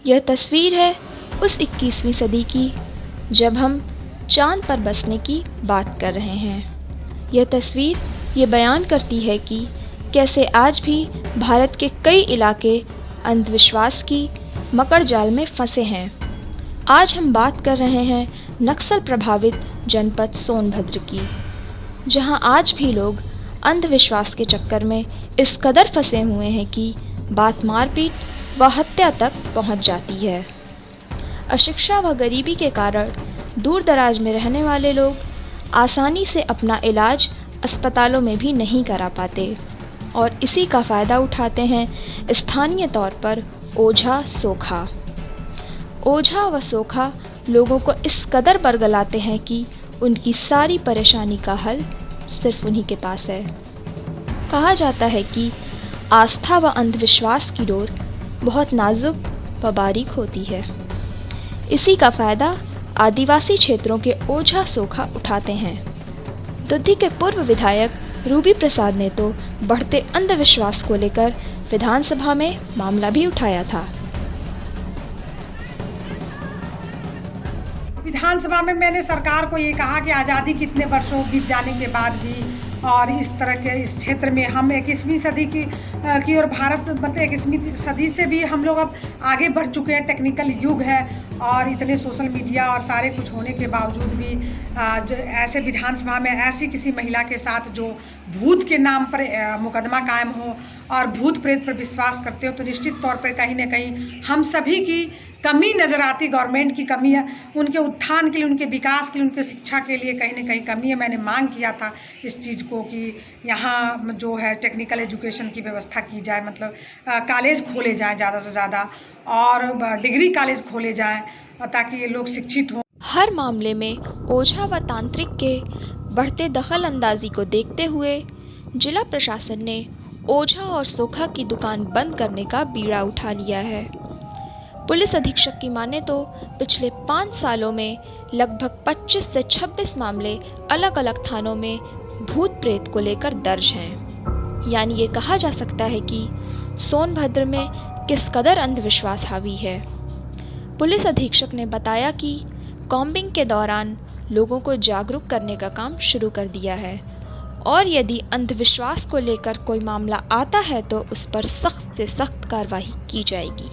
यह तस्वीर है उस 21वीं सदी की जब हम चाँद पर बसने की बात कर रहे हैं। यह तस्वीर ये बयान करती है कि कैसे आज भी भारत के कई इलाके अंधविश्वास की मकर जाल में फंसे हैं। आज हम बात कर रहे हैं नक्सल प्रभावित जनपद सोनभद्र की, जहां आज भी लोग अंधविश्वास के चक्कर में इस कदर फंसे हुए हैं कि बात मारपीट व हत्या तक पहुंच जाती है। अशिक्षा व गरीबी के कारण दूर दराज में रहने वाले लोग आसानी से अपना इलाज अस्पतालों में भी नहीं करा पाते और इसी का फ़ायदा उठाते हैं स्थानीय तौर पर ओझा सोखा। ओझा व सोखा लोगों को इस कदर बरगलाते हैं कि उनकी सारी परेशानी का हल सिर्फ उन्हीं के पास है। कहा जाता है कि आस्था व अंधविश्वास की डोर बहुत नाजुक व बारीक होती है। इसी का फ़ायदा आदिवासी क्षेत्रों के ओझा सोखा उठाते हैं। दुद्धी के पूर्व विधायक रूबी प्रसाद ने तो बढ़ते अंधविश्वास को लेकर विधानसभा में मामला भी उठाया था। विधानसभा में मैंने सरकार को ये कहा कि आज़ादी कितने वर्षों बीत जाने के बाद भी और इस तरह के इस क्षेत्र में हम 21वीं सदी की और भारत मतलब 21वीं सदी से भी हम लोग अब आगे बढ़ चुके हैं। टेक्निकल युग है और इतने सोशल मीडिया और सारे कुछ होने के बावजूद भी ऐसे विधानसभा में ऐसी किसी महिला के साथ जो भूत के नाम पर मुकदमा कायम हो और भूत प्रेत पर विश्वास करते हो, तो निश्चित तौर पर कहीं ना कहीं हम सभी की कमी नज़र आती। गवर्नमेंट की कमी है, उनके उत्थान के लिए, उनके विकास के लिए, उनके शिक्षा के लिए कहीं ना कहीं कमी है। मैंने मांग किया था इस चीज़ को कि यहाँ जो है टेक्निकल एजुकेशन की व्यवस्था की जाए, मतलब कॉलेज खोले जाएँ ज़्यादा से ज़्यादा और डिग्री कॉलेज खोले जाएँ ताकि ये लोग शिक्षित हों। हर मामले में ओझा व तांत्रिक के बढ़ते दखल अंदाजी को देखते हुए जिला प्रशासन ने ओझा और सोखा की दुकान बंद करने का बीड़ा उठा लिया है। पुलिस अधीक्षक की माने तो पिछले 5 सालों में लगभग 25 से 26 मामले अलग अलग थानों में भूत प्रेत को लेकर दर्ज हैं। यानी ये कहा जा सकता है कि सोनभद्र में किस कदर अंधविश्वास हावी है। पुलिस अधीक्षक ने बताया कि कॉम्बिंग के दौरान लोगों को जागरूक करने का काम शुरू कर दिया है और यदि अंधविश्वास को लेकर कोई मामला आता है तो उस पर सख्त से सख्त कार्रवाई की जाएगी।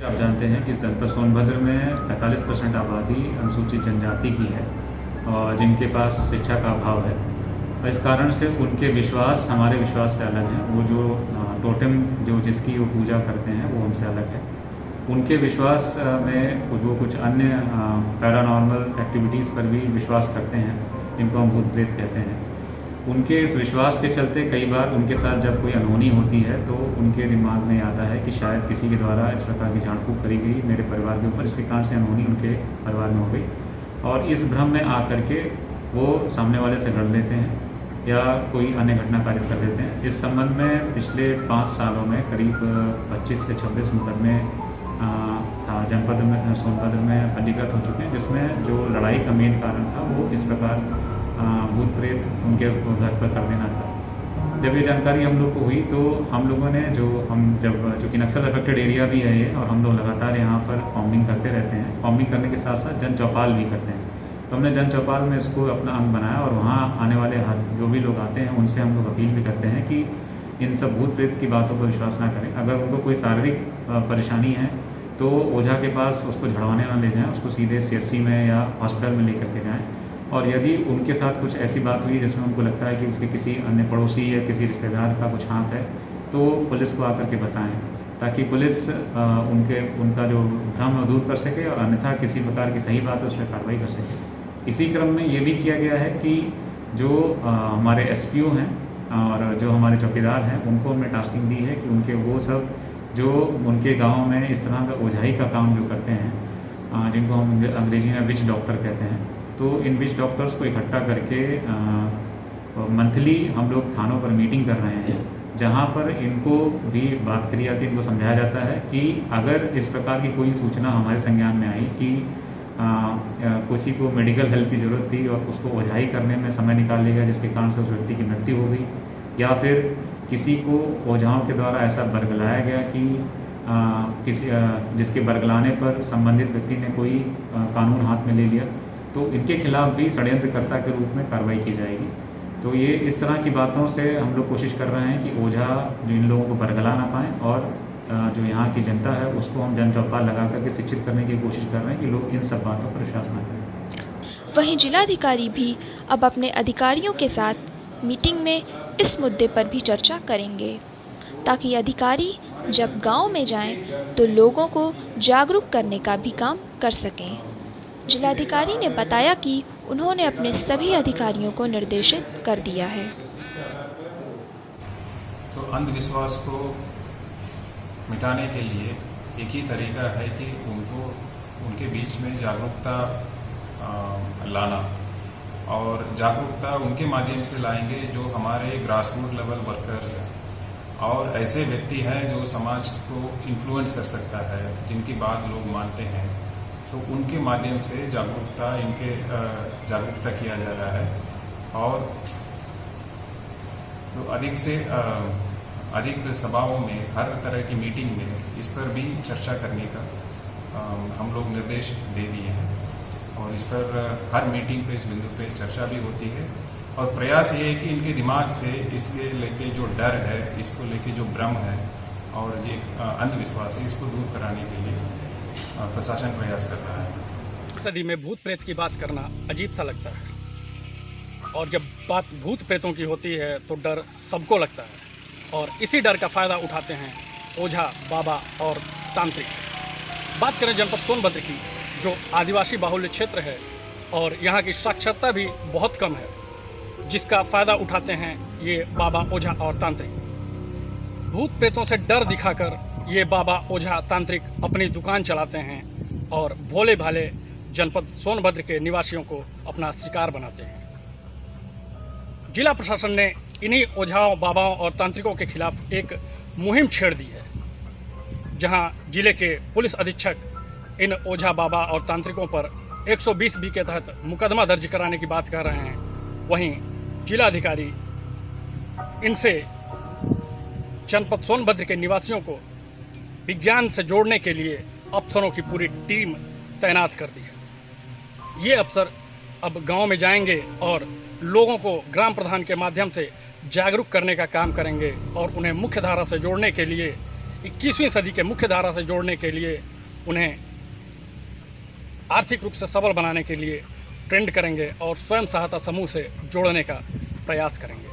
आप जानते हैं कि इस जनपद सोनभद्र में 45% आबादी अनुसूचित जनजाति की है और जिनके पास शिक्षा का अभाव है और इस कारण से उनके विश्वास हमारे विश्वास से अलग हैं। वो जो टोटेम जो जिसकी वो पूजा करते हैं वो हमसे अलग है। उनके विश्वास में कुछ अन्य पैरानॉर्मल एक्टिविटीज़ पर भी विश्वास करते हैं, जिनको हम भूत प्रेत कहते हैं। उनके इस विश्वास के चलते कई बार उनके साथ जब कोई अनहोनी होती है तो उनके दिमाग में आता है कि शायद किसी के द्वारा इस प्रकार की झाड़ फूक करी गई मेरे परिवार के ऊपर, इसके कारण से अनहोनी उनके परिवार में हो गई और इस भ्रम में आकर के वो सामने वाले से लड़ लेते हैं या कोई अन्य घटना कारित कर देते हैं। इस संबंध में पिछले 5 सालों में करीब 25 से 26 मुकदमे जनपद में सोनभद्र में पंजीकृत हो चुके हैं, जिसमें जो लड़ाई का मेन कारण था वो इस प्रकार भूत प्रेत उनके घर पर कर देना था। जब ये जानकारी हम लोग को हुई तो हम लोगों ने चूँकि नक्सल अफेक्टेड एरिया भी है ये और हम लोग लगातार यहाँ पर कॉम्बिंग करते रहते हैं। कॉम्बिंग करने के साथ साथ जन चौपाल भी करते हैं, तो हमने जन चौपाल में इसको अपना अंग बनाया और वहाँ आने वाले जो भी लोग आते हैं उनसे हम लोग अपील भी करते हैं कि इन सब भूत प्रेत की बातों पर विश्वास ना करें। अगर उनको कोई शारीरिक परेशानी है तो ओझा के पास उसको झड़वाने ना ले जाएँ, उसको सीधे CHC में या हॉस्पिटल में लेकर के जाएँ। और यदि उनके साथ कुछ ऐसी बात हुई जिसमें उनको लगता है कि उसके किसी अन्य पड़ोसी या किसी रिश्तेदार का कुछ हाथ है तो पुलिस को आकर के बताएं, ताकि पुलिस उनका जो भ्रम दूर कर सके और अन्यथा किसी प्रकार की सही बात है उस पर कार्रवाई कर सके। इसी क्रम में ये भी किया गया है कि जो हमारे SPO हैं और जो हमारे चौकीदार हैं उनको हमने टास्किंग दी है कि उनके वो सब जो उनके गाँव में इस तरह का ओझाई का काम जो करते हैं, जिनको हम अंग्रेजी में विच डॉक्टर कहते हैं, तो इन विच डॉक्टर्स को इकट्ठा करके मंथली हम लोग थानों पर मीटिंग कर रहे हैं, जहां पर इनको भी बात करी जाती है, इनको समझाया जाता है कि अगर इस प्रकार की कोई सूचना हमारे संज्ञान में आई कि किसी को मेडिकल हेल्प की ज़रूरत थी और उसको ओझाई करने में समय निकाल लिया गया जिसके कारण से उस व्यक्ति की मृत्यु हो गई, या फिर किसी को ओझाओं के द्वारा ऐसा बरगलाया गया कि जिसके बरगलाने पर संबंधित व्यक्ति ने कोई कानून हाथ में ले लिया तो इनके खिलाफ भी षड्यंत्रकर्ता के रूप में कार्रवाई की जाएगी। तो ये इस तरह की बातों से हम लोग कोशिश कर रहे हैं कि ओझा जो इन लोगों को बरगला ना पाएँ और जो यहाँ की जनता है उसको हम जन चौपाल लगा करके शिक्षित करने की कोशिश कर रहे हैं कि लोग इन सब बातों पर विश्वास न करें। वहीं जिलाधिकारी भी अब अपने अधिकारियों के साथ मीटिंग में इस मुद्दे पर भी चर्चा करेंगे ताकि अधिकारी जब गांव में जाएं तो लोगों को जागरूक करने का भी काम कर सकें। जिलाधिकारी ने बताया कि उन्होंने अपने सभी अधिकारियों को निर्देशित कर दिया है। तो अंधविश्वास को मिटाने के लिए एक ही तरीका है कि उनके बीच में जागरूकता लाना, और जागरूकता उनके माध्यम से लाएंगे जो हमारे ग्रासरूट लेवल वर्कर्स हैं और ऐसे व्यक्ति हैं जो समाज को इन्फ्लुएंस कर सकता है, जिनकी बात लोग मानते हैं। तो उनके माध्यम से जागरूकता किया जा रहा है और तो अधिक से अधिक सभाओं में, हर तरह की मीटिंग में इस पर भी चर्चा करने का हम लोग निर्देश दे दिए हैं और इस पर हर मीटिंग पे इस बिंदु पे चर्चा भी होती है और प्रयास ये है कि इनके दिमाग से इसके लेके जो डर है, इसको लेके जो भ्रम है और ये अंधविश्वास है, इसको दूर कराने के लिए प्रशासन प्रयास कर रहा है। सदी में भूत प्रेत की बात करना अजीब सा लगता है और जब बात भूत प्रेतों की होती है तो डर सबको लगता है और इसी डर का फ़ायदा उठाते हैं ओझा, बाबा और तांत्रिक। बात करें जनपद सोनभद्र की, जो आदिवासी बाहुल्य क्षेत्र है और यहाँ की साक्षरता भी बहुत कम है, जिसका फ़ायदा उठाते हैं ये बाबा, ओझा और तांत्रिक। भूत प्रेतों से डर दिखाकर ये बाबा, ओझा, तांत्रिक अपनी दुकान चलाते हैं और भोले भाले जनपद सोनभद्र के निवासियों को अपना शिकार बनाते हैं। जिला प्रशासन ने इन्हीं ओझाओं, बाबाओं और तांत्रिकों के खिलाफ एक मुहिम छेड़ दी है, जहां जिले के पुलिस अधीक्षक इन ओझा, बाबा और तांत्रिकों पर 120 बी के तहत मुकदमा दर्ज कराने की बात कर रहे हैं। वहीं जिलाधिकारी इनसे जनपद सोनभद्र के निवासियों को विज्ञान से जोड़ने के लिए अफसरों की पूरी टीम तैनात कर दी है। ये अफसर अब गांव में जाएंगे और लोगों को ग्राम प्रधान के माध्यम से जागरूक करने का काम करेंगे और उन्हें मुख्य धारा से जोड़ने के लिए, 21वीं सदी के मुख्य धारा से जोड़ने के लिए, उन्हें आर्थिक रूप से सबल बनाने के लिए ट्रेंड करेंगे और स्वयं सहायता समूह से जोड़ने का प्रयास करेंगे।